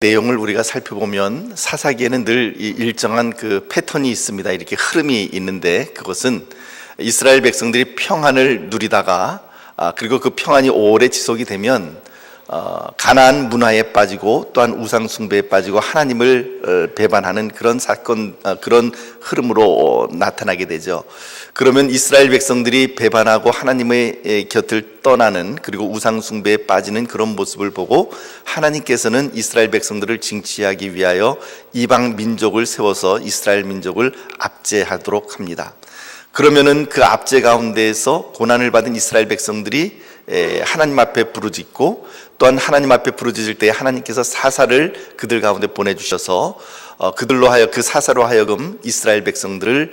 내용을 우리가 살펴보면 사사기에는 늘 일정한 그 패턴이 있습니다. 이렇게 흐름이 있는데, 그것은 이스라엘 백성들이 평안을 누리다가 그리고 그 평안이 오래 지속이 되면 가나안 문화에 빠지고 또한 우상 숭배에 빠지고 하나님을 배반하는 그런 사건, 그런 흐름으로 나타나게 되죠. 그러면 이스라엘 백성들이 배반하고 하나님의 곁을 떠나는, 그리고 우상 숭배에 빠지는 그런 모습을 보고 하나님께서는 이스라엘 백성들을 징치하기 위하여 이방 민족을 세워서 이스라엘 민족을 압제하도록 합니다. 그러면은 그 압제 가운데에서 고난을 받은 이스라엘 백성들이 하나님 앞에 부르짖고, 또한 하나님 앞에 부르짖을 때 하나님께서 사사를 그들 가운데 보내주셔서 그들로 하여 그 사사로 하여금 이스라엘 백성들을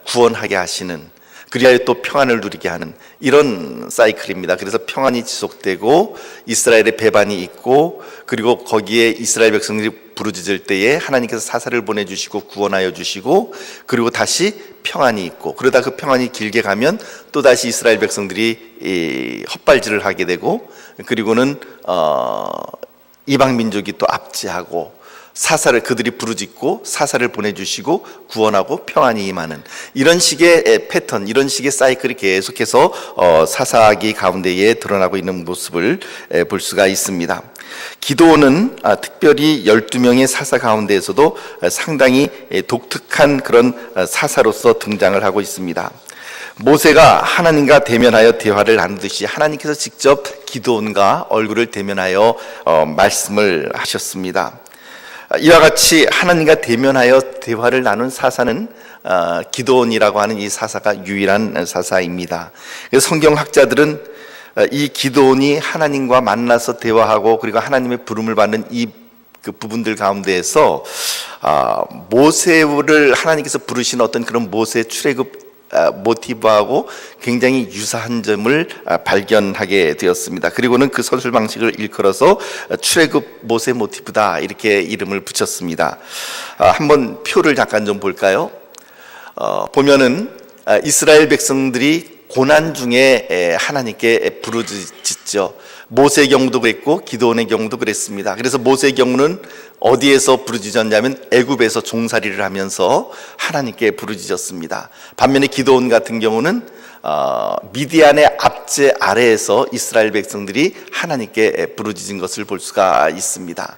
구원하게 하시는, 그리하여 또 평안을 누리게 하는 이런 사이클입니다. 그래서 평안이 지속되고 이스라엘의 배반이 있고, 그리고 거기에 이스라엘 백성들이 부르짖을 때에 하나님께서 사사를 보내주시고 구원하여 주시고, 그리고 다시 평안이 있고, 그러다 그 평안이 길게 가면 또다시 이스라엘 백성들이 헛발질을 하게 되고, 그리고는 이방 민족이 또 압제하고, 사사를 그들이 부르짖고 사사를 보내주시고 구원하고 평안이 임하는 이런 식의 패턴, 이런 식의 사이클이 계속해서 사사기 가운데에 드러나고 있는 모습을 볼 수가 있습니다. 기드온은 특별히 12명의 사사 가운데에서도 상당히 독특한 그런 사사로서 등장을 하고 있습니다. 모세가 하나님과 대면하여 대화를 나누듯이 하나님께서 직접 기드온과 얼굴을 대면하여 말씀을 하셨습니다. 이와 같이 하나님과 대면하여 대화를 나눈 사사는 기드온이라고 하는 이 사사가 유일한 사사입니다. 그래서 성경학자들은 이 기드온이 하나님과 만나서 대화하고 그리고 하나님의 부름을 받는 그 부분들 가운데에서 모세를 하나님께서 부르신 어떤 그런 모세 출애굽 모티브하고 굉장히 유사한 점을 발견하게 되었습니다. 그리고는 그 서술 방식을 일컬어서 출애굽 모세 모티브다, 이렇게 이름을 붙였습니다. 한번 표를 잠깐 좀 볼까요? 보면은 이스라엘 백성들이 고난 중에 하나님께 부르짖죠. 모세의 경우도 그랬고 기드온의 경우도 그랬습니다. 그래서 모세의 경우는 어디에서 부르짖었냐면 애굽에서 종살이를 하면서 하나님께 부르짖었습니다. 반면에 기드온 같은 경우는 미디안의 압제 아래에서 이스라엘 백성들이 하나님께 부르짖은 것을 볼 수가 있습니다.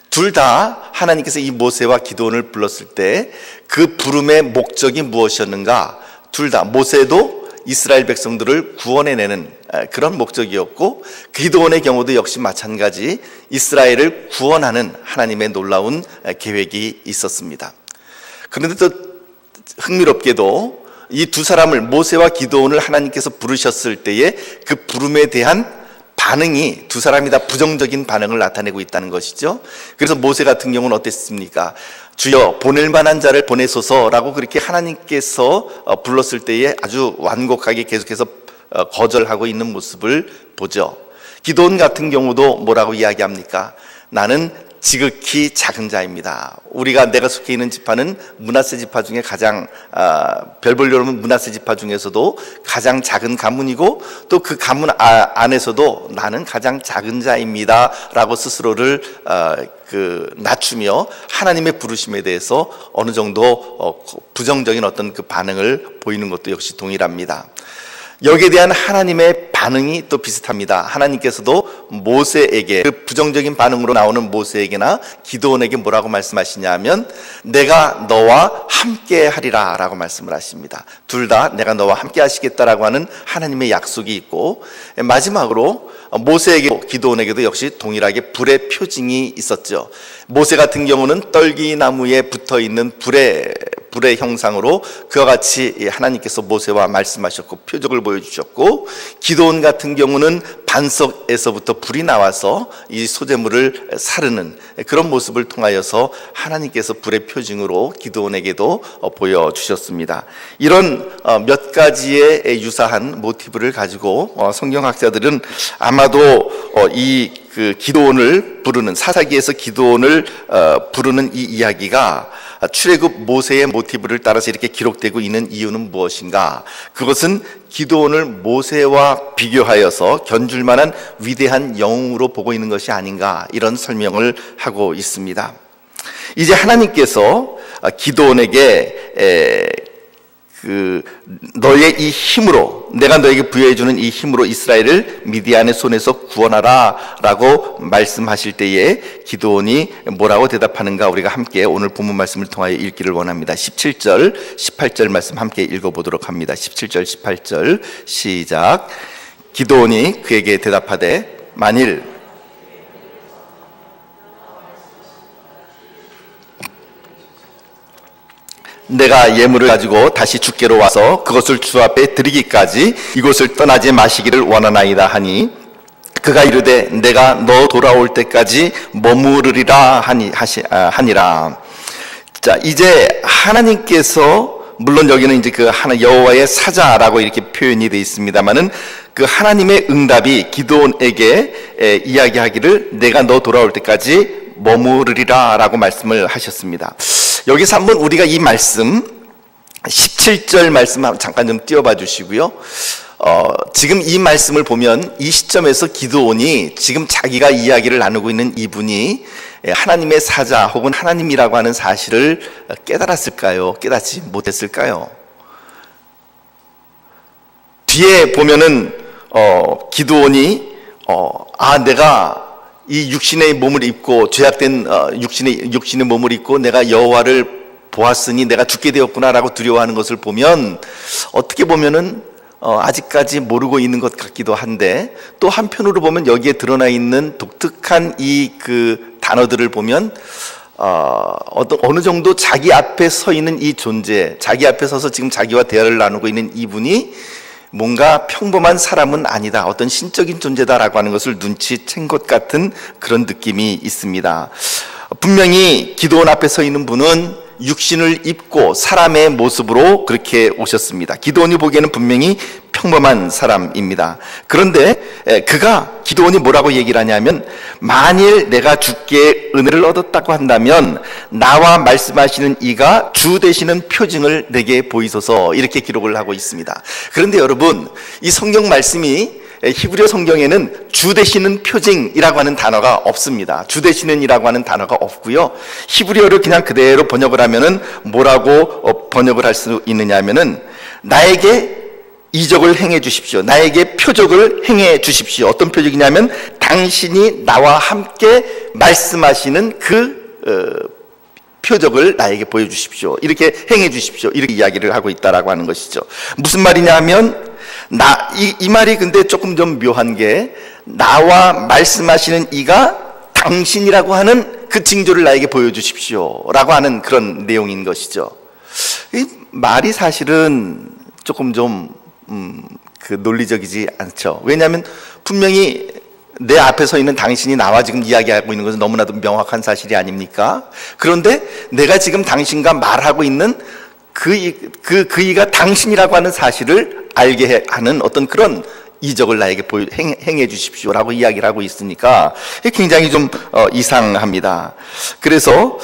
둘 다 하나님께서 이 모세와 기드온을 불렀을 때 그 부름의 목적이 무엇이었는가? 둘 다, 모세도 이스라엘 백성들을 구원해내는 그런 목적이었고, 기드온의 경우도 역시 마찬가지 이스라엘을 구원하는 하나님의 놀라운 계획이 있었습니다. 그런데 또 흥미롭게도 이 두 사람을, 모세와 기드온을 하나님께서 부르셨을 때에 그 부름에 대한 반응이, 두 사람이 다 부정적인 반응을 나타내고 있다는 것이죠. 그래서 모세 같은 경우는 어땠습니까? 주여 보낼 만한 자를 보내소서라고 그렇게 하나님께서 불렀을 때에 아주 완곡하게 계속해서 거절하고 있는 모습을 보죠. 기드온 같은 경우도 뭐라고 이야기합니까? 나는 지극히 작은 자입니다. 내가 속해 있는 지파는 므낫세 지파 중에 가장, 별 볼 일 없는 므낫세 지파 중에서도 가장 작은 가문이고, 또 그 가문 안에서도 나는 가장 작은 자입니다 라고 스스로를 낮추며 하나님의 부르심에 대해서 어느 정도 부정적인 어떤 그 반응을 보이는 것도 역시 동일합니다. 여기에 대한 하나님의 반응이 또 비슷합니다. 하나님께서도 모세에게, 그 부정적인 반응으로 나오는 모세에게나 기드온에게 뭐라고 말씀하시냐면 내가 너와 함께 하리라 라고 말씀을 하십니다. 둘 다 내가 너와 함께 하시겠다라고 하는 하나님의 약속이 있고, 마지막으로 모세에게, 기드온에게도 역시 동일하게 불의 표징이 있었죠. 모세 같은 경우는 떨기나무에 붙어있는 불의 형상으로 그와 같이 하나님께서 모세와 말씀하셨고 표적을 보여주셨고, 기드온 같은 경우는 반석에서부터 불이 나와서 이 소재물을 사르는 그런 모습을 통하여서 하나님께서 불의 표징으로 기드온에게도 보여주셨습니다. 이런 몇 가지의 유사한 모티브를 가지고 성경학자들은 아마도 이 그 기드온을 부르는, 사사기에서 기드온을 부르는 이 이야기가 출애굽 모세의 모티브를 따라서 이렇게 기록되고 있는 이유는 무엇인가? 그것은 기드온을 모세와 비교하여서 견줄 만한 위대한 영웅으로 보고 있는 것이 아닌가, 이런 설명을 하고 있습니다. 이제 하나님께서 기드온에게 너의 이 힘으로, 내가 너에게 부여해주는 이 힘으로 이스라엘을 미디안의 손에서 구원하라 라고 말씀하실 때에 기드온이 뭐라고 대답하는가, 우리가 함께 오늘 본문 말씀을 통하여 읽기를 원합니다. 17절 18절 말씀 함께 읽어보도록 합니다. 17절 18절 시작. 기드온이 그에게 대답하되 만일 내가 예물을 가지고 다시 주께로 와서 그것을 주 앞에 드리기까지 이곳을 떠나지 마시기를 원하나이다 하니 그가 이르되 내가 너 돌아올 때까지 머무르리라 하니라. 자, 이제 하나님께서, 물론 여기는 이제 그 여호와의 사자라고 이렇게 표현이 되어 있습니다만은 그 하나님의 응답이 기드온에게 이야기하기를 내가 너 돌아올 때까지 머무르리라 라고 말씀을 하셨습니다. 여기서 한번 우리가 이 말씀 17절 말씀 잠깐 좀 띄워봐 주시고요. 지금 이 말씀을 보면 이 시점에서 기드온이 지금 자기가 이야기를 나누고 있는 이분이 하나님의 사자 혹은 하나님이라고 하는 사실을 깨달았을까요? 깨닫지 못했을까요? 뒤에 보면은 기드온이 내가 이 육신의 몸을 입고 죄악된 육신의 몸을 입고 내가 여호와를 보았으니 내가 죽게 되었구나라고 두려워하는 것을 보면 어떻게 보면은 아직까지 모르고 있는 것 같기도 한데, 또 한편으로 보면 여기에 드러나 있는 독특한 이 그 단어들을 보면 어느 정도 자기 앞에 서 있는 이 존재, 자기 앞에 서서 지금 자기와 대화를 나누고 있는 이분이 뭔가 평범한 사람은 아니다, 어떤 신적인 존재다라고 하는 것을 눈치챈 것 같은 그런 느낌이 있습니다. 분명히 기드온 앞에 서 있는 분은 육신을 입고 사람의 모습으로 그렇게 오셨습니다. 기드온이 보기에는 분명히 평범한 사람입니다. 그런데 기드온이 뭐라고 얘기를 하냐면 만일 내가 주께 은혜를 얻었다고 한다면 나와 말씀하시는 이가 주 되시는 표징을 내게 보이소서, 이렇게 기록을 하고 있습니다. 그런데 여러분, 이 성경 말씀이 히브리어 성경에는 주 되시는 표징이라고 하는 단어가 없습니다. 주 되시는이라고 하는 단어가 없고요. 히브리어를 그냥 그대로 번역을 하면은 뭐라고 번역을 할 수 있느냐 하면은 나에게 이적을 행해 주십시오, 나에게 표적을 행해 주십시오. 어떤 표적이냐면 당신이 나와 함께 말씀하시는 그 표적을 나에게 보여주십시오, 이렇게 행해 주십시오, 이렇게 이야기를 하고 있다라고 하는 것이죠. 무슨 말이냐 하면 이 말이 근데 조금 좀 묘한 게, 나와 말씀하시는 이가 당신이라고 하는 그 징조를 나에게 보여주십시오 라고 하는 그런 내용인 것이죠. 이 말이 사실은 조금 좀 논리적이지 않죠. 왜냐하면 분명히 내 앞에 서 있는 당신이 나와 지금 이야기하고 있는 것은 너무나도 명확한 사실이 아닙니까? 그런데 내가 지금 당신과 말하고 있는 그이가 당신이라고 하는 사실을 알게 하는 어떤 그런 이적을 나에게 행해 주십시오라고 이야기를 하고 있으니까 굉장히 좀 이상합니다. 그래서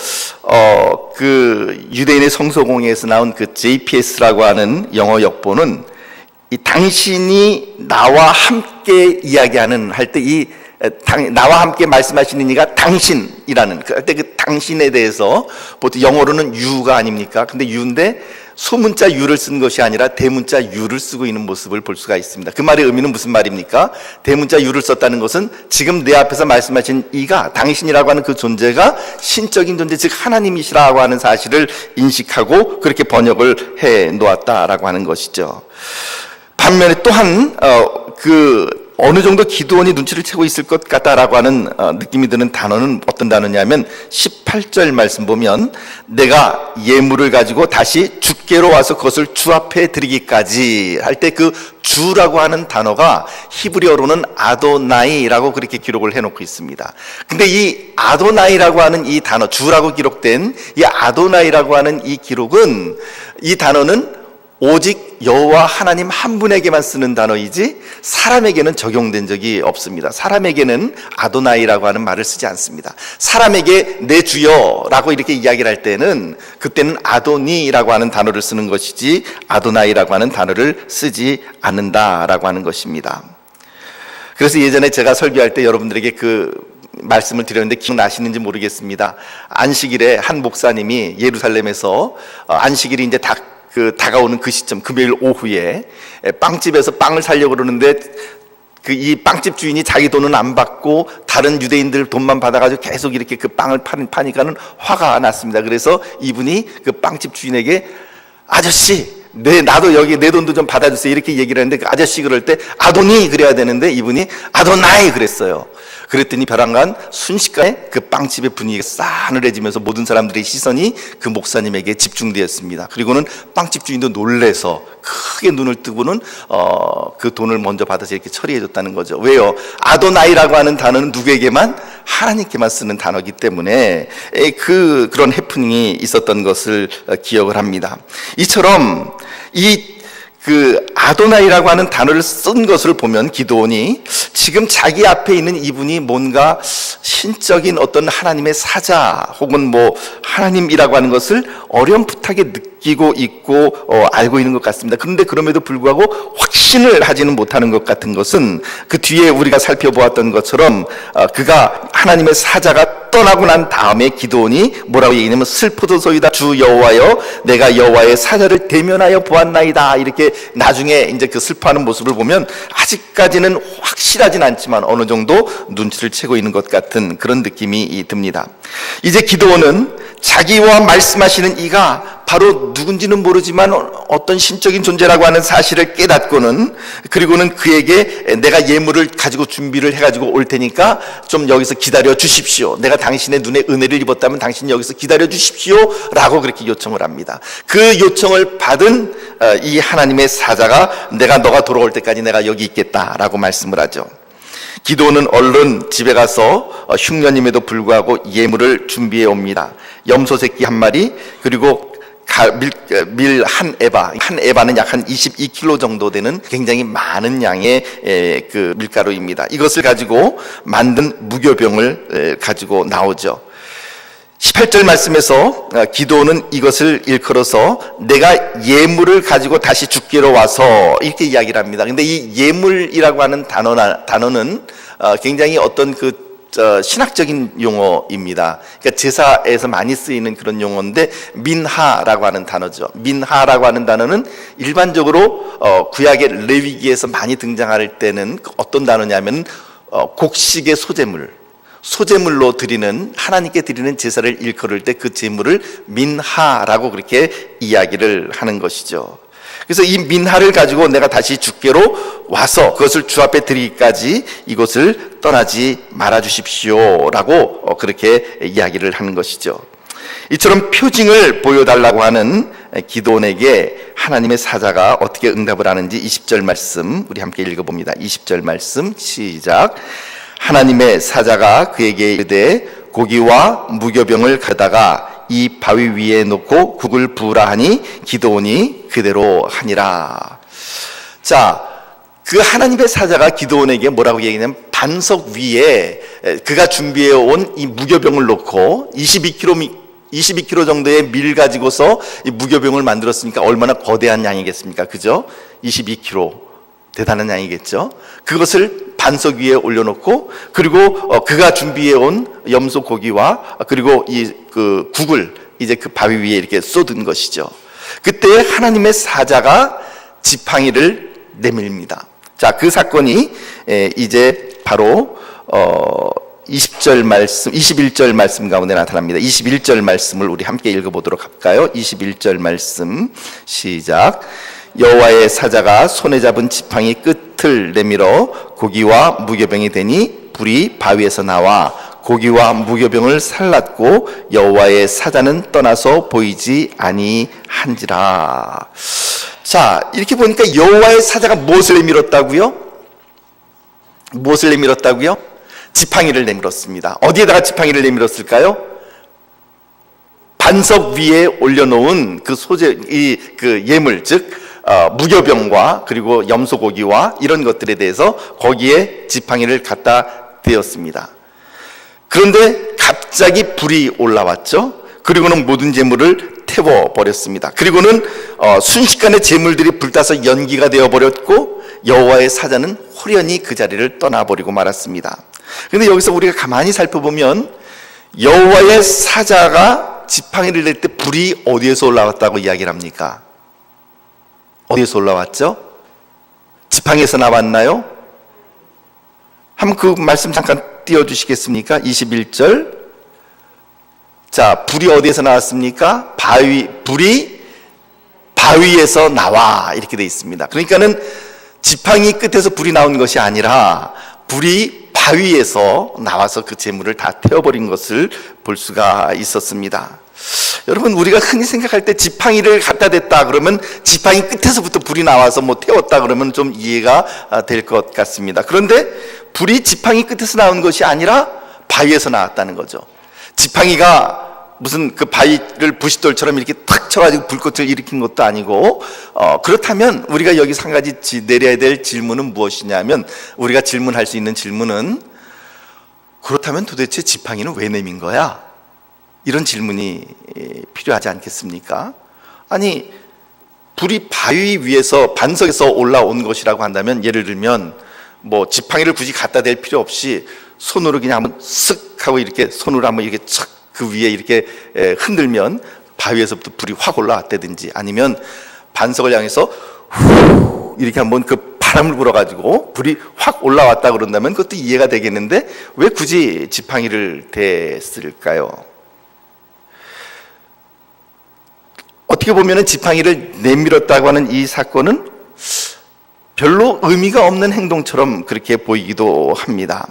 그 유대인의 성서공회에서 나온 그 JPS라고 하는 영어 역본은 이 당신이 나와 함께 이야기하는 할 때 이 나와 함께 말씀하시는 이가 당신이라는 그 당신에 대해서 보통 영어로는 you가 아닙니까? 근데 you인데 소문자 you를 쓴 것이 아니라 대문자 you를 쓰고 있는 모습을 볼 수가 있습니다. 그 말의 의미는 무슨 말입니까? 대문자 you를 썼다는 것은 지금 내 앞에서 말씀하신 이가, 당신이라고 하는 그 존재가 신적인 존재, 즉 하나님이시라고 하는 사실을 인식하고 그렇게 번역을 해 놓았다라고 하는 것이죠. 반면에 또한 어느 정도 기드온이 눈치를 채고 있을 것 같다라고 하는 느낌이 드는 단어는 어떤 단어냐면 18절 말씀 보면 내가 예물을 가지고 다시 주께로 와서 그것을 주 앞에 드리기까지 할 때 그 주라고 하는 단어가 히브리어로는 아도나이라고 그렇게 기록을 해놓고 있습니다. 근데 이 아도나이라고 하는 이 단어, 주라고 기록된 이 아도나이라고 하는 이 기록은, 이 단어는 오직 여호와 하나님 한 분에게만 쓰는 단어이지 사람에게는 적용된 적이 없습니다. 사람에게는 아도나이라고 하는 말을 쓰지 않습니다. 사람에게 내 주여라고 이렇게 이야기를 할 때는 그때는 아도니라고 하는 단어를 쓰는 것이지 아도나이라고 하는 단어를 쓰지 않는다라고 하는 것입니다. 그래서 예전에 제가 설교할 때 여러분들에게 그 말씀을 드렸는데 기억나시는지 모르겠습니다. 안식일에 한 목사님이 예루살렘에서 안식일이 이제 다가오는 그 시점, 금요일 오후에 빵집에서 빵을 사려고 그러는데 이 빵집 주인이 자기 돈은 안 받고 다른 유대인들 돈만 받아가지고 계속 이렇게 그 빵을 파니까는 화가 났습니다. 그래서 이분이 그 빵집 주인에게 아저씨, 나도 여기 내 돈도 좀 받아주세요 이렇게 얘기를 했는데 그 아저씨 그럴 때 아도니 그래야 되는데 이분이 아도나이 그랬어요. 그랬더니 벼랑간 순식간에 그 빵집의 분위기가 싸늘해지면서 모든 사람들의 시선이 그 목사님에게 집중되었습니다. 그리고는 빵집 주인도 놀래서 크게 눈을 뜨고는 그 돈을 먼저 받아서 이렇게 처리해 줬다는 거죠. 왜요? 아도나이라고 하는 단어는 누구에게만? 하나님께만 쓰는 단어이기 때문에 그런 해프닝이 있었던 것을 기억을 합니다. 이처럼 그 아도나이라고 하는 단어를 쓴 것을 보면 기드온이 지금 자기 앞에 있는 이분이 뭔가 신적인 어떤 하나님의 사자 혹은 뭐 하나님이라고 하는 것을 어렴풋하게 느끼고 있고 알고 있는 것 같습니다. 그런데 그럼에도 불구하고 확신을 하지는 못하는 것 같은 것은 그 뒤에 우리가 살펴보았던 것처럼 그가 하나님의 사자가 떠나고 난 다음에 기드온이 뭐라고 얘기하냐면 슬프도소이다 주 여호와여 내가 여호와의 사자를 대면하여 보았나이다. 이렇게 나중에 이제 그 슬퍼하는 모습을 보면 아직까지는 확실하진 않지만 어느 정도 눈치를 채고 있는 것 같은 그런 느낌이 듭니다. 이제 기드온은 자기와 말씀하시는 이가 바로 누군지는 모르지만 어떤 신적인 존재라고 하는 사실을 깨닫고는 그리고는 그에게 내가 예물을 가지고 준비를 해가지고 올 테니까 좀 여기서 기다려 주십시오. 내가 당신의 눈에 은혜를 입었다면 당신 여기서 기다려 주십시오 라고 그렇게 요청을 합니다. 그 요청을 받은 이 하나님의 사자가 너가 돌아올 때까지 내가 여기 있겠다라고 말씀을 하죠. 기드온은 얼른 집에 가서 흉년임에도 불구하고 예물을 준비해 옵니다. 염소 새끼 한 마리 그리고 밀 한 에바는 약 한 22kg 정도 되는 굉장히 많은 양의 그 밀가루입니다. 이것을 가지고 만든 무교병을 가지고 나오죠. 18절 말씀에서 기드온은 이것을 일컬어서 내가 예물을 가지고 다시 죽기로 와서 이렇게 이야기를 합니다. 근데 이 예물이라고 하는 단어는 굉장히 어떤 신학적인 용어입니다. 그러니까 제사에서 많이 쓰이는 그런 용어인데 민하라고 하는 단어죠. 민하라고 하는 단어는 일반적으로 구약의 레위기에서 많이 등장할 때는 어떤 단어냐면 곡식의 소제물로 드리는 하나님께 드리는 제사를 일컬을 때 그 제물을 민하라고 그렇게 이야기를 하는 것이죠. 그래서 이 민하를 가지고 내가 다시 주께로 와서 그것을 주 앞에 드리기까지 이곳을 떠나지 말아 주십시오 라고 그렇게 이야기를 하는 것이죠. 이처럼 표징을 보여달라고 하는 기드온에게 하나님의 사자가 어떻게 응답을 하는지 20절 말씀 우리 함께 읽어봅니다. 20절 말씀 시작. 하나님의 사자가 그에게 이르되 고기와 무교병을 가다가 이 바위 위에 놓고 국을 부으라 하니 기드온이 그대로 하니라. 자, 그 하나님의 사자가 기드온에게 뭐라고 얘기하냐면 반석 위에 그가 준비해 온 이 무교병을 놓고 22kg 정도의 밀 가지고서 이 무교병을 만들었으니까 얼마나 거대한 양이겠습니까? 그죠? 22kg 대단한 양이겠죠. 그것을 반석 위에 올려놓고 그리고 그가 준비해온 염소 고기와 그리고 그 국을 이제 그 바위 위에 이렇게 쏟은 것이죠. 그때 하나님의 사자가 지팡이를 내밀입니다. 자, 그 사건이 이제 바로 21절 말씀 가운데 나타납니다. 21절 말씀을 우리 함께 읽어보도록 할까요? 21절 말씀 시작. 여호와의 사자가 손에 잡은 지팡이 끝을 내밀어 고기와 무교병이 되니 불이 바위에서 나와 고기와 무교병을 살랐고 여호와의 사자는 떠나서 보이지 아니한지라. 자, 이렇게 보니까 여호와의 사자가 무엇을 내밀었다고요? 무엇을 내밀었다고요? 지팡이를 내밀었습니다. 어디에다가 지팡이를 내밀었을까요? 반석 위에 올려놓은 그 예물, 즉 무교병과 그리고 염소고기와 이런 것들에 대해서 거기에 지팡이를 갖다 대었습니다. 그런데 갑자기 불이 올라왔죠. 그리고는 모든 재물을 태워버렸습니다. 그리고는 순식간에 재물들이 불타서 연기가 되어버렸고 여호와의 사자는 호련히 그 자리를 떠나버리고 말았습니다. 그런데 여기서 우리가 가만히 살펴보면 여호와의 사자가 지팡이를 낼 때 불이 어디에서 올라왔다고 이야기를 합니까? 어디에서 올라왔죠? 지팡이에서 나왔나요? 한번 그 말씀 잠깐 띄워주시겠습니까? 21절. 자, 불이 어디에서 나왔습니까? 불이 바위에서 나와, 이렇게 되어 있습니다. 그러니까는 지팡이 끝에서 불이 나온 것이 아니라 불이 바위에서 나와서 그 재물을 다 태워버린 것을 볼 수가 있었습니다. 여러분, 우리가 흔히 생각할 때 지팡이를 갖다 댔다 그러면 지팡이 끝에서부터 불이 나와서 태웠다 그러면 좀 이해가 될 것 같습니다. 그런데 불이 지팡이 끝에서 나온 것이 아니라 바위에서 나왔다는 거죠. 지팡이가 무슨 그 바위를 부싯돌처럼 이렇게 탁 쳐가지고 불꽃을 일으킨 것도 아니고, 그렇다면 우리가 여기서 한 가지 내려야 될 질문은 무엇이냐면, 우리가 질문할 수 있는 질문은, 그렇다면 도대체 지팡이는 왜 내민 거야? 이런 질문이 필요하지 않겠습니까? 아니, 불이 바위 위에서 반석에서 올라온 것이라고 한다면, 예를 들면 지팡이를 굳이 갖다 댈 필요 없이 손으로 그냥 한번 쓱 하고 이렇게 손으로 한번 이렇게 착 그 위에 이렇게 흔들면 바위에서부터 불이 확 올라왔다든지, 아니면 반석을 향해서 후 이렇게 한번 그 바람을 불어가지고 불이 확 올라왔다 그런다면 그것도 이해가 되겠는데 왜 굳이 지팡이를 댔을까요? 어떻게 보면 지팡이를 내밀었다고 하는 이 사건은 별로 의미가 없는 행동처럼 그렇게 보이기도 합니다.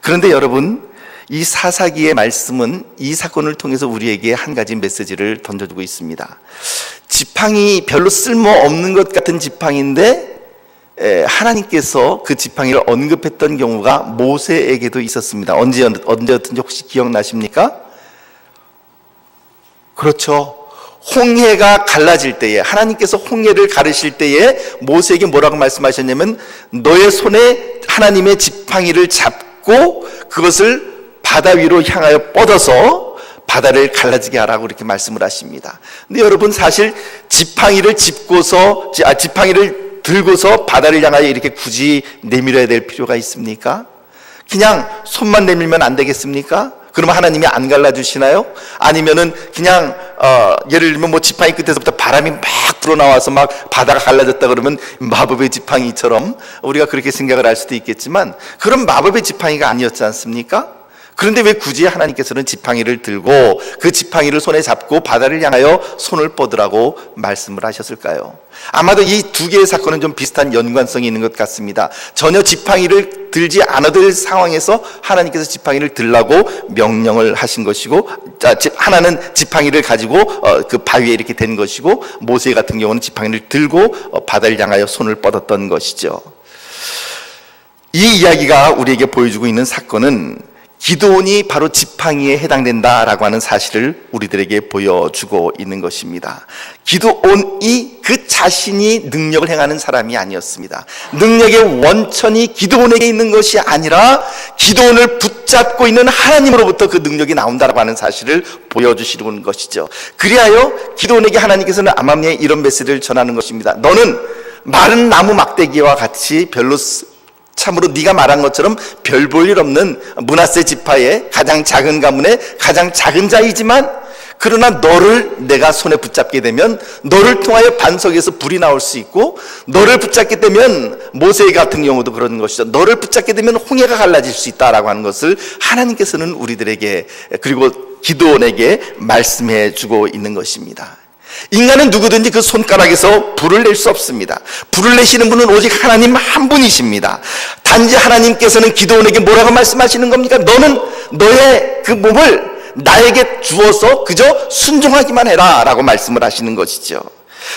그런데 여러분, 이 사사기의 말씀은 이 사건을 통해서 우리에게 한 가지 메시지를 던져주고 있습니다. 지팡이, 별로 쓸모없는 것 같은 지팡이인데 하나님께서 그 지팡이를 언급했던 경우가 모세에게도 있었습니다. 언제였든지 혹시 기억나십니까? 그렇죠. 홍해가 갈라질 때에, 하나님께서 홍해를 가르실 때에 모세에게 뭐라고 말씀하셨냐면, 너의 손에 하나님의 지팡이를 잡고 그것을 바다 위로 향하여 뻗어서 바다를 갈라지게 하라고 이렇게 말씀을 하십니다. 근데 여러분, 사실 지팡이를 들고서 바다를 향하여 이렇게 굳이 내밀어야 될 필요가 있습니까? 그냥 손만 내밀면 안 되겠습니까? 그러면 하나님이 안 갈라주시나요? 아니면은 그냥 예를 들면 지팡이 끝에서부터 바람이 막 불어나와서 막 바다가 갈라졌다 그러면 마법의 지팡이처럼 우리가 그렇게 생각을 할 수도 있겠지만, 그런 마법의 지팡이가 아니었지 않습니까? 그런데 왜 굳이 하나님께서는 지팡이를 들고 그 지팡이를 손에 잡고 바다를 향하여 손을 뻗으라고 말씀을 하셨을까요? 아마도 이 두 개의 사건은 좀 비슷한 연관성이 있는 것 같습니다. 전혀 지팡이를 들지 않아도 될 상황에서 하나님께서 지팡이를 들라고 명령을 하신 것이고, 하나는 지팡이를 가지고 그 바위에 이렇게 된 것이고, 모세 같은 경우는 지팡이를 들고 바다를 향하여 손을 뻗었던 것이죠. 이 이야기가 우리에게 보여주고 있는 사건은 기드온이 바로 지팡이에 해당된다라고 하는 사실을 우리들에게 보여주고 있는 것입니다. 기드온이 그 자신이 능력을 행하는 사람이 아니었습니다. 능력의 원천이 기드온에게 있는 것이 아니라 기드온을 붙잡고 있는 하나님으로부터 그 능력이 나온다라고 하는 사실을 보여주시는 것이죠. 그리하여 기드온에게 하나님께서는 암암리에 이런 메시지를 전하는 것입니다. 너는 마른 나무 막대기와 같이 참으로 네가 말한 것처럼 별 볼 일 없는 므낫세 지파의 가장 작은 가문의 가장 작은 자이지만, 그러나 너를 내가 손에 붙잡게 되면 너를 통하여 반석에서 불이 나올 수 있고, 너를 붙잡게 되면 모세 같은 경우도 그런 것이죠. 너를 붙잡게 되면 홍해가 갈라질 수 있다라고 하는 것을 하나님께서는 우리들에게, 그리고 기드온에게 말씀해 주고 있는 것입니다. 인간은 누구든지 그 손가락에서 불을 낼 수 없습니다. 불을 내시는 분은 오직 하나님 한 분이십니다. 단지 하나님께서는 기드온에게 뭐라고 말씀하시는 겁니까? 너는 너의 그 몸을 나에게 주어서 그저 순종하기만 해라 라고 말씀을 하시는 것이죠.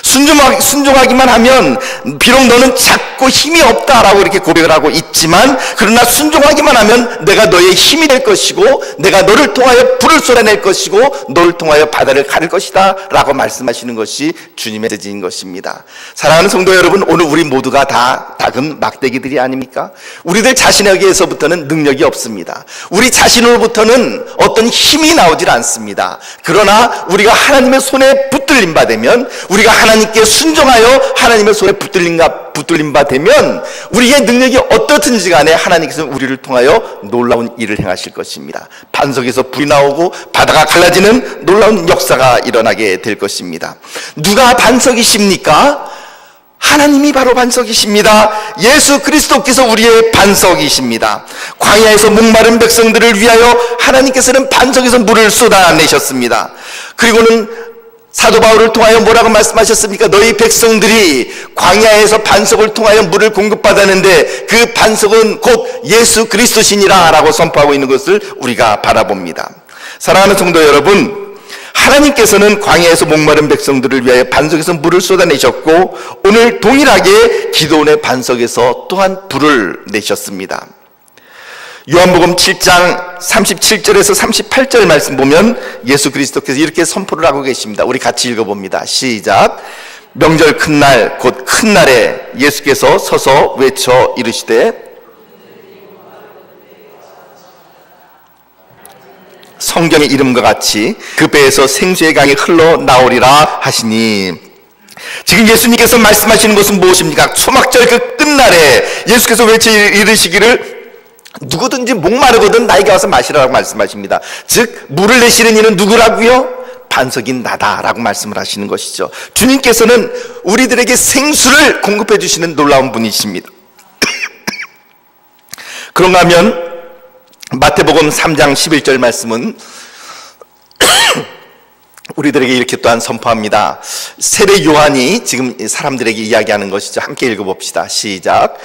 순종하기만 하면 비록 너는 작고 힘이 없다라고 이렇게 고백을 하고 있지만, 그러나 순종하기만 하면 내가 너의 힘이 될 것이고 내가 너를 통하여 불을 쏟아낼 것이고 너를 통하여 바다를 가를 것이다 라고 말씀하시는 것이 주님의 메시지인 것입니다. 사랑하는 성도 여러분, 오늘 우리 모두가 다 작은 막대기들이 아닙니까? 우리들 자신에게서부터는 능력이 없습니다. 우리 자신으로부터는 어떤 힘이 나오질 않습니다. 그러나 우리가 하나님의 손에 붙들림 바 되면, 우리가 하나님께 순종하여 하나님의 손에 붙들림 바 되면 우리의 능력이 어떻든지 간에 하나님께서 우리를 통하여 놀라운 일을 행하실 것입니다. 반석에서 불이 나오고 바다가 갈라지는 놀라운 역사가 일어나게 될 것입니다. 누가 반석이십니까? 하나님이 바로 반석이십니다. 예수 그리스도께서 우리의 반석이십니다. 광야에서 목마른 백성들을 위하여 하나님께서는 반석에서 물을 쏟아내셨습니다. 그리고는 사도 바울을 통하여 뭐라고 말씀하셨습니까? 너희 백성들이 광야에서 반석을 통하여 물을 공급받았는데 그 반석은 곧 예수 그리스도시니라 라고 선포하고 있는 것을 우리가 바라봅니다. 사랑하는 성도 여러분, 하나님께서는 광야에서 목마른 백성들을 위하여 반석에서 물을 쏟아내셨고, 오늘 동일하게 기도원의 반석에서 또한 불을 내셨습니다. 요한복음 7장 37절에서 38절 말씀 보면 예수 그리스도께서 이렇게 선포를 하고 계십니다. 우리 같이 읽어봅니다. 시작. 명절 큰 날 곧 큰 날에 예수께서 서서 외쳐 이르시되 성경의 이름과 같이 그 배에서 생수의 강이 흘러나오리라 하시니, 지금 예수님께서 말씀하시는 것은 무엇입니까? 초막절 그 끝날에 예수께서 외쳐 이르시기를 누구든지 목마르거든 나에게 와서 마시라고 말씀하십니다. 즉 물을 내시는 이는 누구라고요? 반석인 나다라고 말씀을 하시는 것이죠. 주님께서는 우리들에게 생수를 공급해 주시는 놀라운 분이십니다. 그런가 하면 마태복음 3장 11절 말씀은 우리들에게 이렇게 또한 선포합니다. 세례 요한이 지금 사람들에게 이야기하는 것이죠. 함께 읽어봅시다. 시작.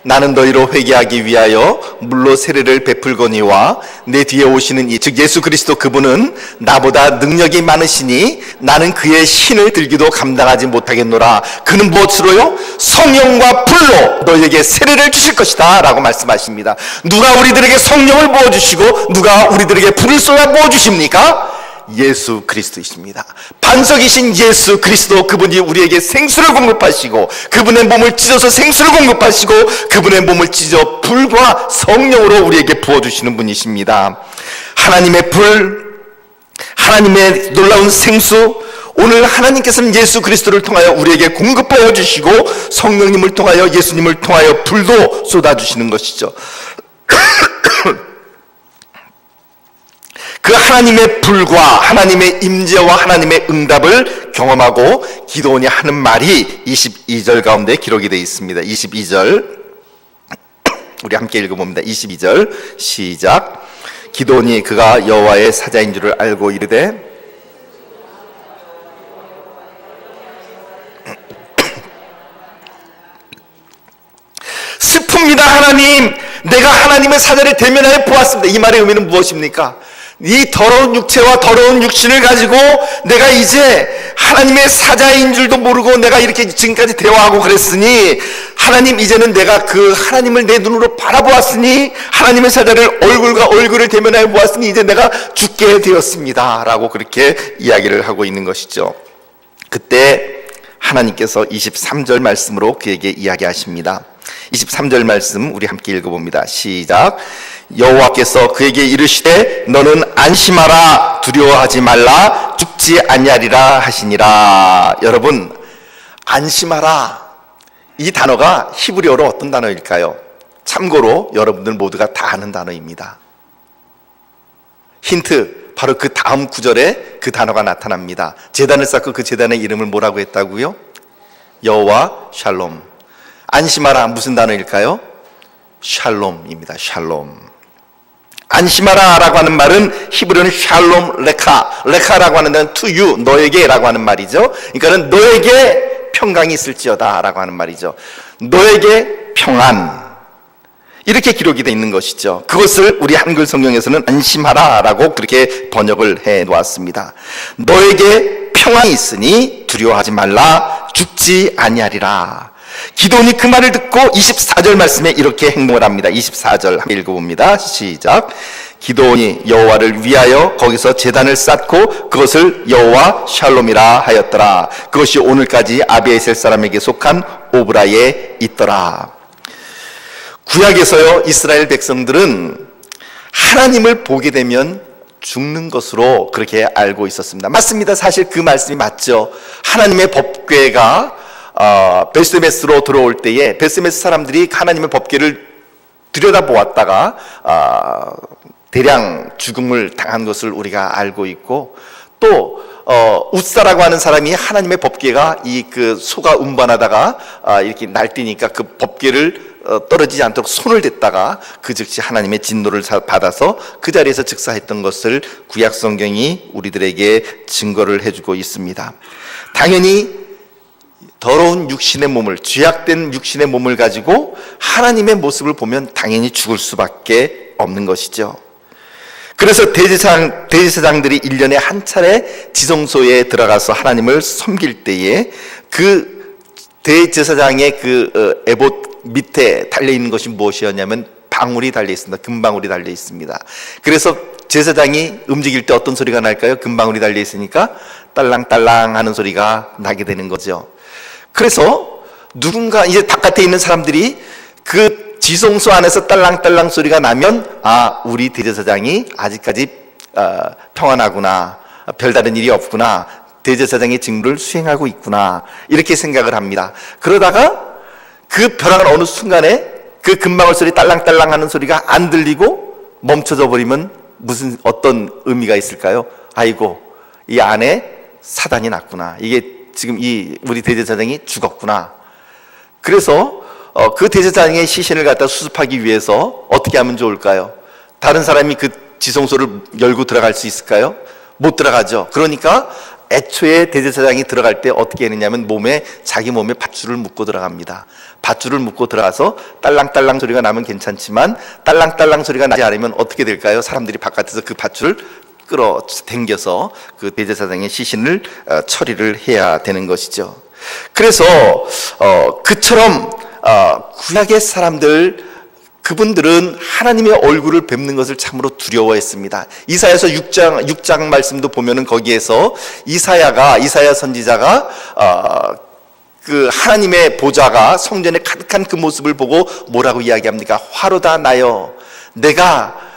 나는 너희로 회개하기 위하여 물로 세례를 베풀거니와 내 뒤에 오시는 이, 즉 예수 그리스도 그분은 나보다 능력이 많으시니 나는 그의 신을 들기도 감당하지 못하겠노라. 그는 무엇으로요? 성령과 불로 너희에게 세례를 주실 것이다 라고 말씀하십니다. 누가 우리들에게 성령을 부어주시고 누가 우리들에게 불을 쏟아 부어주십니까? 예수 그리스도이십니다. 반석이신 예수 그리스도, 그분이 우리에게 생수를 공급하시고 그분의 몸을 찢어서 생수를 공급하시고 그분의 몸을 찢어 불과 성령으로 우리에게 부어주시는 분이십니다. 하나님의 불, 하나님의 놀라운 생수, 오늘 하나님께서는 예수 그리스도를 통하여 우리에게 공급하여 주시고 성령님을 통하여 예수님을 통하여 불도 쏟아주시는 것이죠. 그 하나님의 불과 하나님의 임재와 하나님의 응답을 경험하고 기도원이 하는 말이 22절 가운데 기록이 되어 있습니다. 22절 우리 함께 읽어봅니다. 22절 시작. 기도원이 그가 여호와의 사자인 줄을 알고 이르되 슬픕니다. 하나님, 내가 하나님의 사자를 대면하여 보았습니다. 이 말의 의미는 무엇입니까? 이 더러운 육체와 더러운 육신을 가지고 내가 이제 하나님의 사자인 줄도 모르고 내가 이렇게 지금까지 대화하고 그랬으니, 하나님 이제는 내가 그 하나님을 내 눈으로 바라보았으니 하나님의 사자를 얼굴과 얼굴을 대면하여 보았으니 이제 내가 죽게 되었습니다 라고 그렇게 이야기를 하고 있는 것이죠. 그때 하나님께서 23절 말씀으로 그에게 이야기하십니다. 23절 말씀 우리 함께 읽어봅니다. 시작. 여호와께서 그에게 이르시되 너는 안심하라, 두려워하지 말라, 죽지 아니하리라 하시니라. 여러분, 안심하라, 이 단어가 히브리어로 어떤 단어일까요? 참고로 여러분들 모두가 다 아는 단어입니다. 힌트, 바로 그 다음 구절에 그 단어가 나타납니다. 제단을 쌓고 그 제단의 이름을 뭐라고 했다고요? 여호와 샬롬. 안심하라, 무슨 단어일까요? 샬롬입니다. 샬롬. 안심하라 라고 하는 말은 히브리어는 샬롬 레카, 레카라고 하는 데는 to you, 너에게 라고 하는 말이죠. 그러니까 너에게 평강이 있을지어다 라고 하는 말이죠. 너에게 평안, 이렇게 기록이 되어 있는 것이죠. 그것을 우리 한글 성경에서는 안심하라 라고 그렇게 번역을 해 놓았습니다. 너에게 평안이 있으니 두려워하지 말라. 죽지 아니하리라. 기도원이 그 말을 듣고 24절 말씀에 이렇게 행동을 합니다. 24절 한번 읽어봅니다. 시작. 기도원이 여호와를 위하여 거기서 제단을 쌓고 그것을 여호와 샬롬이라 하였더라. 그것이 오늘까지 아비에셀 사람에게 속한 오브라에 있더라. 구약에서요, 이스라엘 백성들은 하나님을 보게 되면 죽는 것으로 그렇게 알고 있었습니다. 맞습니다. 사실 그 말씀이 맞죠. 하나님의 법궤가 베스메스로 들어올 때에 베스메스 사람들이 하나님의 법궤를 들여다보았다가 대량 죽음을 당한 것을 우리가 알고 있고, 또 웃사라고 하는 사람이 하나님의 법궤가 이 그 소가 운반하다가 이렇게 날뛰니까 그 법궤를 떨어지지 않도록 손을 댔다가 그 즉시 하나님의 진노를 받아서 그 자리에서 즉사했던 것을 구약 성경이 우리들에게 증거를 해주고 있습니다. 당연히 더러운 육신의 몸을, 죄악된 육신의 몸을 가지고 하나님의 모습을 보면 당연히 죽을 수밖에 없는 것이죠. 그래서 대제사장들이 1년에 한 차례 지성소에 들어가서 하나님을 섬길 때에 그 대제사장의 그 에봇 밑에 달려있는 것이 무엇이었냐면 방울이 달려있습니다. 금방울이 달려있습니다. 그래서 제사장이 움직일 때 어떤 소리가 날까요? 금방울이 달려있으니까 딸랑딸랑 하는 소리가 나게 되는 거죠. 그래서 누군가 이제 바깥에 있는 사람들이 그 지성소 안에서 딸랑딸랑 소리가 나면 우리 대제사장이 아직까지 평안하구나, 별다른 일이 없구나, 대제사장의 직무를 수행하고 있구나, 이렇게 생각을 합니다. 그러다가 그 벼랑을 어느 순간에 그 금방울 소리, 딸랑딸랑 하는 소리가 안 들리고 멈춰져 버리면 어떤 의미가 있을까요? 아이고, 이 안에 사단이 났구나, 이게 지금 우리 대제사장이 죽었구나. 그래서 그 대제사장의 시신을 갖다 수습하기 위해서 어떻게 하면 좋을까요? 다른 사람이 그 지성소를 열고 들어갈 수 있을까요? 못 들어가죠. 그러니까 애초에 대제사장이 들어갈 때 어떻게 했느냐면 자기 몸에 밧줄을 묶고 들어갑니다. 밧줄을 묶고 들어가서 딸랑딸랑 소리가 나면 괜찮지만 딸랑딸랑 소리가 나지 않으면 어떻게 될까요? 사람들이 바깥에서 그 밧줄을 끌어당겨서 그 대제사장의 시신을 처리를 해야 되는 것이죠. 그래서 그처럼 구약의 사람들, 그분들은 하나님의 얼굴을 뵙는 것을 참으로 두려워했습니다. 이사야서 6장 말씀도 보면은 거기에서 이사야 선지자가 그 하나님의 보좌가 성전에 가득한 그 모습을 보고 뭐라고 이야기합니까? 화로다 나여, 내가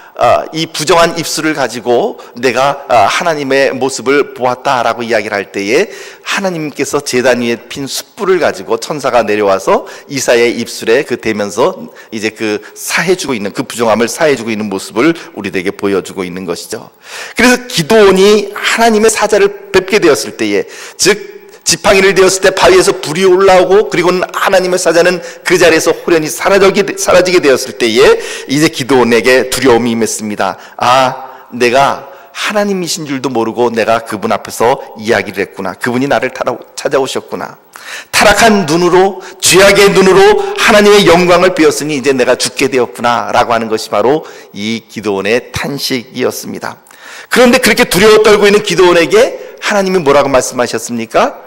이 부정한 입술을 가지고 내가 하나님의 모습을 보았다라고 이야기를 할 때에 하나님께서 제단 위에 핀 숯불을 가지고 천사가 내려와서 이사야의 입술에 대면서 이제 그 사해주고 있는, 그 부정함을 사해주고 있는 모습을 우리들에게 보여주고 있는 것이죠. 그래서 기드온이 하나님의 사자를 뵙게 되었을 때에, 즉 지팡이를 되었을 때 바위에서 불이 올라오고, 그리고는 하나님의 사자는 그 자리에서 호련히 사라지게 되었을 때에 이제 기드온에게 두려움이 임했습니다. 내가 하나님이신 줄도 모르고 내가 그분 앞에서 이야기를 했구나. 그분이 나를 찾아오셨구나. 타락한 눈으로, 죄악의 눈으로 하나님의 영광을 빼었으니 이제 내가 죽게 되었구나 라고 하는 것이 바로 이 기드온의 탄식이었습니다. 그런데 그렇게 두려워 떨고 있는 기드온에게 하나님이 뭐라고 말씀하셨습니까?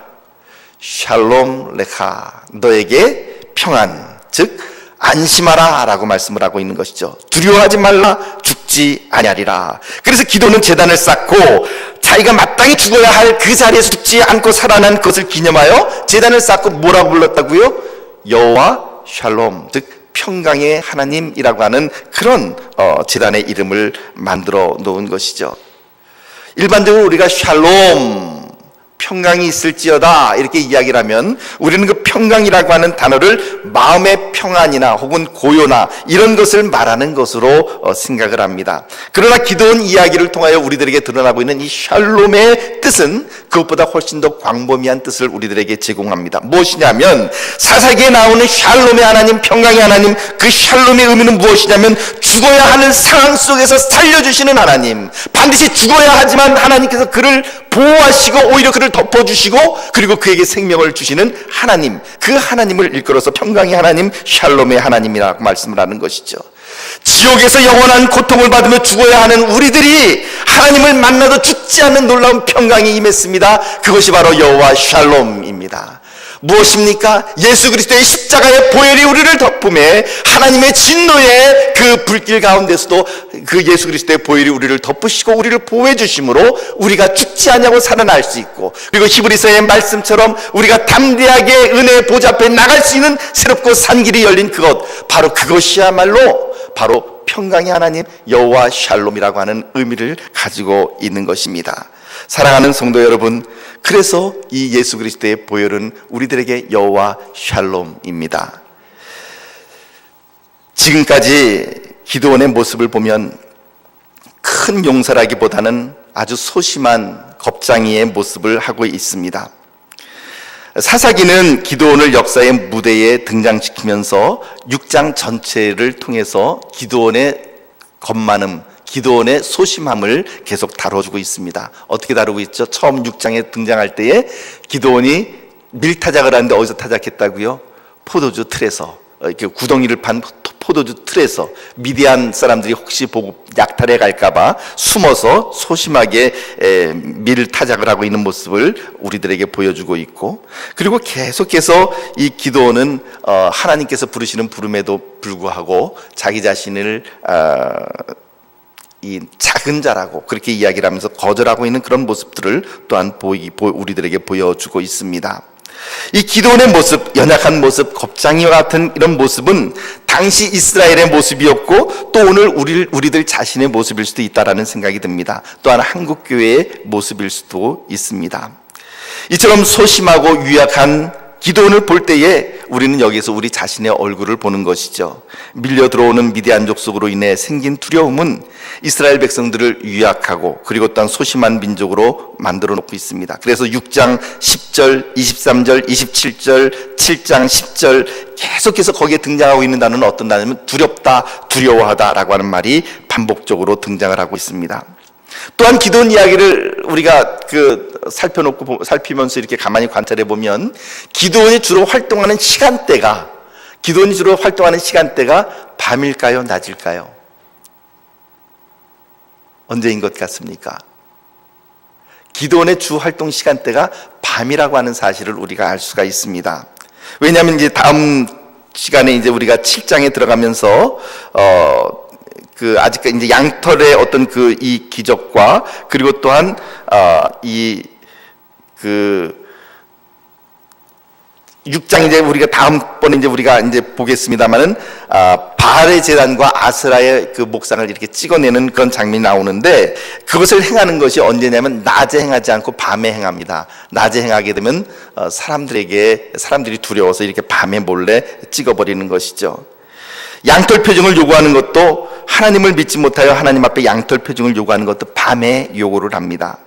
샬롬 레카, 너에게 평안, 즉 안심하라 라고 말씀을 하고 있는 것이죠. 두려워하지 말라, 죽지 아니하리라. 그래서 기도는 제단을 쌓고 자기가 마땅히 죽어야 할 그 자리에서 죽지 않고 살아난 것을 기념하여 제단을 쌓고 뭐라고 불렀다고요? 여호와 샬롬, 즉 평강의 하나님이라고 하는 그런 제단의 이름을 만들어 놓은 것이죠. 일반적으로 우리가 샬롬, 평강이 있을지어다 이렇게 이야기를 하면 우리는 그 평강이라고 하는 단어를 마음의 평안이나 혹은 고요나 이런 것을 말하는 것으로 생각을 합니다. 그러나 기도원 이야기를 통하여 우리들에게 드러나고 있는 이 샬롬의 뜻은 그것보다 훨씬 더 광범위한 뜻을 우리들에게 제공합니다. 무엇이냐면 사사기에 나오는 샬롬의 하나님, 평강의 하나님, 그 샬롬의 의미는 무엇이냐면 죽어야 하는 상황 속에서 살려주시는 하나님, 반드시 죽어야 하지만 하나님께서 그를 보호하시고 오히려 그를 덮어주시고 그리고 그에게 생명을 주시는 하나님, 그 하나님을 일컬어서 평강의 하나님, 샬롬의 하나님이라고 말씀을 하는 것이죠. 지옥에서 영원한 고통을 받으며 죽어야 하는 우리들이 하나님을 만나도 죽지 않는 놀라운 평강이 임했습니다. 그것이 바로 여호와 샬롬입니다. 무엇입니까? 예수 그리스도의 십자가의 보혈이 우리를 덮음에 하나님의 진노의 그 불길 가운데서도 그 예수 그리스도의 보혈이 우리를 덮으시고 우리를 보호해 주심으로 우리가 죽지 않냐고 살아날 수 있고, 그리고 히브리서의 말씀처럼 우리가 담대하게 은혜의 보좌 앞에 나갈 수 있는 새롭고 산 길이 열린 그것, 바로 그것이야말로 바로 평강의 하나님 여호와 샬롬이라고 하는 의미를 가지고 있는 것입니다. 사랑하는 성도 여러분, 그래서 이 예수 그리스도의 보혈은 우리들에게 여호와 샬롬입니다. 지금까지 기드온의 모습을 보면 큰 용사라기보다는 아주 소심한 겁장이의 모습을 하고 있습니다. 사사기는 기드온을 역사의 무대에 등장시키면서 6장 전체를 통해서 기드온의 겁많음, 기드온의 소심함을 계속 다뤄주고 있습니다. 어떻게 다루고 있죠? 처음 6장에 등장할 때에 기드온이 밀타작을 하는데 어디서 타작했다고요? 포도주 틀에서, 이렇게 구덩이를 판 포도주 틀에서 미디안 사람들이 혹시 보고 약탈해 갈까봐 숨어서 소심하게 밀타작을 하고 있는 모습을 우리들에게 보여주고 있고, 그리고 계속해서 이 기드온은 하나님께서 부르시는 부름에도 불구하고 자기 자신을 이 작은 자라고 그렇게 이야기를 하면서 거절하고 있는 그런 모습들을 또한 우리들에게 보여주고 있습니다. 이 기드온의 모습, 연약한 모습, 겁장이와 같은 이런 모습은 당시 이스라엘의 모습이었고 또 오늘 우리들 자신의 모습일 수도 있다라는 생각이 듭니다. 또한 한국교회의 모습일 수도 있습니다. 이처럼 소심하고 유약한 기드온을 볼 때에 우리는 여기서 우리 자신의 얼굴을 보는 것이죠. 밀려 들어오는 미디안 족속으로 인해 생긴 두려움은 이스라엘 백성들을 유약하고 그리고 또한 소심한 민족으로 만들어 놓고 있습니다. 그래서 6장 10절, 23절, 27절, 7장 10절 계속해서 거기에 등장하고 있는 단어는 어떤 단어냐면 두렵다, 두려워하다라고 하는 말이 반복적으로 등장을 하고 있습니다. 또한 기드온 이야기를 우리가 살피면서 이렇게 가만히 관찰해 보면 기드온이 주로 활동하는 시간대가 밤일까요, 낮일까요? 언제인 것 같습니까? 기드온의 주 활동 시간대가 밤이라고 하는 사실을 우리가 알 수가 있습니다. 왜냐하면 이제 다음 시간에 이제 우리가 7장에 들어가면서 아직까지 이제 양털의 어떤 이 기적과 그리고 또한 이 6장 이제 우리가 다음번에 이제 우리가 이제 보겠습니다만은 바알의 제단과 아스라의 그 목상을 이렇게 찍어내는 그런 장면이 나오는데, 그것을 행하는 것이 언제냐면 낮에 행하지 않고 밤에 행합니다. 낮에 행하게 되면 사람들이 두려워서 이렇게 밤에 몰래 찍어버리는 것이죠. 양털 표징을 요구하는 것도, 하나님을 믿지 못하여 하나님 앞에 양털 표징을 요구하는 것도 밤에 요구를 합니다.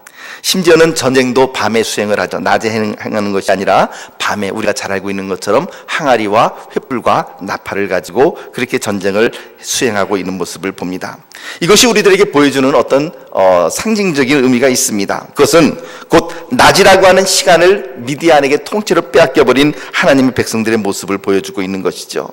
심지어는 전쟁도 밤에 수행을 하죠. 낮에 행하는 것이 아니라 밤에 우리가 잘 알고 있는 것처럼 항아리와 횃불과 나팔을 가지고 그렇게 전쟁을 수행하고 있는 모습을 봅니다. 이것이 우리들에게 보여주는 어떤 상징적인 의미가 있습니다. 그것은 곧 낮이라고 하는 시간을 미디안에게 통째로 빼앗겨버린 하나님의 백성들의 모습을 보여주고 있는 것이죠.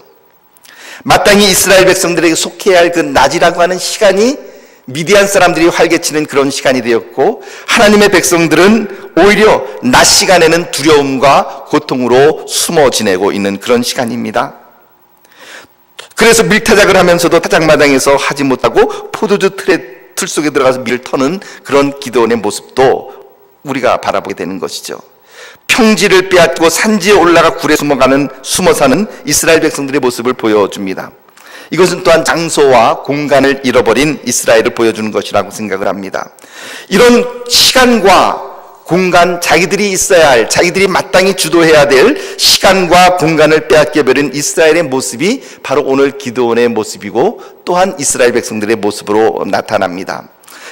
마땅히 이스라엘 백성들에게 속해야 할 그 낮이라고 하는 시간이 미디안 사람들이 활개치는 그런 시간이 되었고, 하나님의 백성들은 오히려 낮 시간에는 두려움과 고통으로 숨어 지내고 있는 그런 시간입니다. 그래서 밀타작을 하면서도 타작마당에서 하지 못하고 포도주 틀 속에 들어가서 밀을 터는 그런 기드온의 모습도 우리가 바라보게 되는 것이죠. 평지를 빼앗고 산지에 올라가 굴에 숨어 사는 이스라엘 백성들의 모습을 보여줍니다. 이것은 또한 장소와 공간을 잃어버린 이스라엘을 보여주는 것이라고 생각을 합니다. 이런 시간과 공간, 자기들이 있어야 할, 자기들이 마땅히 주도해야 될 시간과 공간을 빼앗겨버린 이스라엘의 모습이 바로 오늘 기드온의 모습이고 또한 이스라엘 백성들의 모습으로 나타납니다.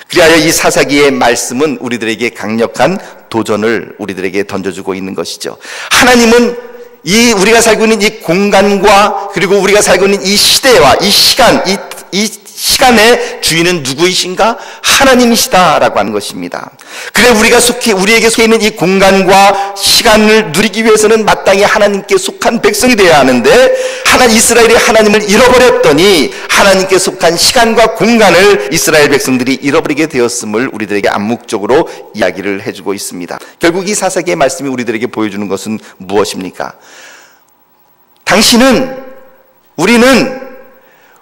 그리하여 이 사사기의 말씀은 우리들에게 강력한 도전을 우리들에게 던져주고 있는 것이죠. 하나님은 우리가 살고 있는 이 공간과 그리고 우리가 살고 있는 이 시대와 이 시간, 이 시간의 주인은 누구이신가? 하나님이시다라고 하는 것입니다. 그래 우리에게 속해 있는 이 공간과 시간을 누리기 위해서는 마땅히 하나님께 속한 백성이 되어야 하는데 이스라엘이 하나님을 잃어버렸더니 하나님께 속한 시간과 공간을 이스라엘 백성들이 잃어버리게 되었음을 우리들에게 암묵적으로 이야기를 해주고 있습니다. 결국 이 사사기의 말씀이 우리들에게 보여주는 것은 무엇입니까? 우리는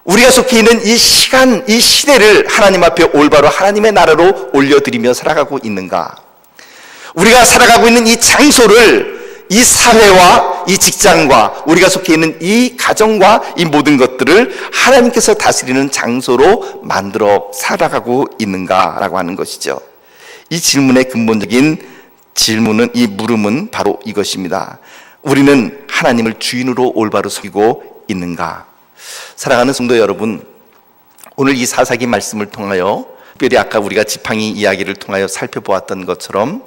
우리가 속해 있는 이 시간, 이 시대를 하나님 앞에 올바로 하나님의 나라로 올려드리며 살아가고 있는가? 우리가 살아가고 있는 이 장소를, 이 사회와 이 직장과 우리가 속해 있는 이 가정과 이 모든 것들을 하나님께서 다스리는 장소로 만들어 살아가고 있는가라고 하는 것이죠. 이 질문의 근본적인 이 물음은 바로 이것입니다. 우리는 하나님을 주인으로 올바로 섬기고 있는가? 사랑하는 성도 여러분, 오늘 이 사사기 말씀을 통하여 특별히 아까 우리가 지팡이 이야기를 통하여 살펴보았던 것처럼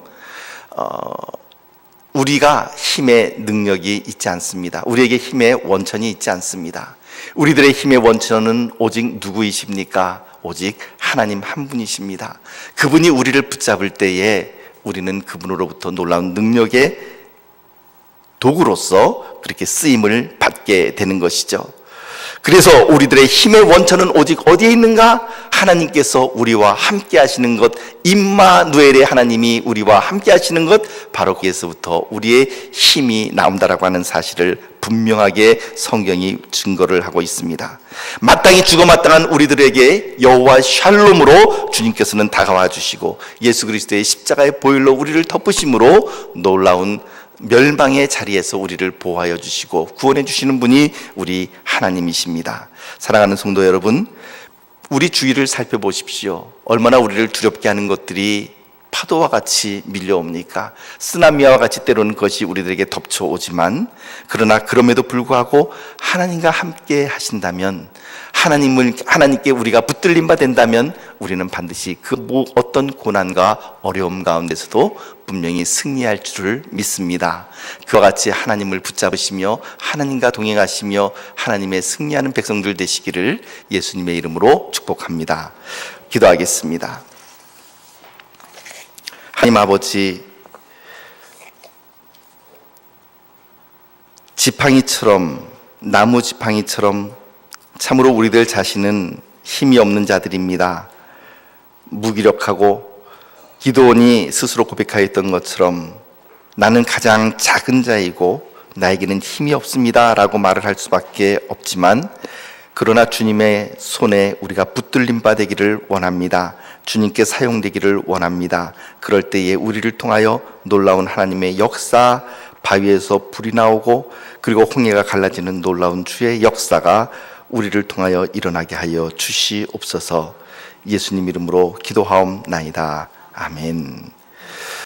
우리가 힘의 능력이 있지 않습니다. 우리에게 힘의 원천이 있지 않습니다. 우리들의 힘의 원천은 오직 누구이십니까? 오직 하나님 한 분이십니다. 그분이 우리를 붙잡을 때에 우리는 그분으로부터 놀라운 능력의 도구로서 그렇게 쓰임을 받게 되는 것이죠. 그래서 우리들의 힘의 원천은 오직 어디에 있는가? 하나님께서 우리와 함께 하시는 것, 임마누엘의 하나님이 우리와 함께 하시는 것, 바로 거기에서부터 우리의 힘이 나온다라고 하는 사실을 분명하게 성경이 증거를 하고 있습니다. 마땅히 죽어마땅한 우리들에게 여호와 샬롬으로 주님께서는 다가와 주시고 예수 그리스도의 십자가의 보혈로 우리를 덮으심으로 놀라운 멸망의 자리에서 우리를 보호하여 주시고 구원해 주시는 분이 우리 하나님이십니다. 사랑하는 성도 여러분, 우리 주위를 살펴보십시오. 얼마나 우리를 두렵게 하는 것들이 파도와 같이 밀려옵니까? 쓰나미와 같이 때로는 그것이 우리들에게 덮쳐오지만, 그러나 그럼에도 불구하고 하나님과 함께 하신다면, 하나님께 우리가 붙들림 바 된다면 우리는 반드시 그 어떤 고난과 어려움 가운데서도 분명히 승리할 줄을 믿습니다. 그와 같이 하나님을 붙잡으시며 하나님과 동행하시며 하나님의 승리하는 백성들 되시기를 예수님의 이름으로 축복합니다. 기도하겠습니다. 하나님 아버지, 나무 지팡이처럼 참으로 우리들 자신은 힘이 없는 자들입니다. 무기력하고 기드온이 스스로 고백하였던 것처럼 나는 가장 작은 자이고 나에게는 힘이 없습니다 라고 말을 할 수밖에 없지만, 그러나 주님의 손에 우리가 붙들림 바 되기를 원합니다. 주님께 사용되기를 원합니다. 그럴 때에 우리를 통하여 놀라운 하나님의 역사, 바위에서 불이 나오고 그리고 홍해가 갈라지는 놀라운 주의 역사가 우리를 통하여 일어나게 하여 주시옵소서. 예수님 이름으로 기도하옵나이다. 아멘.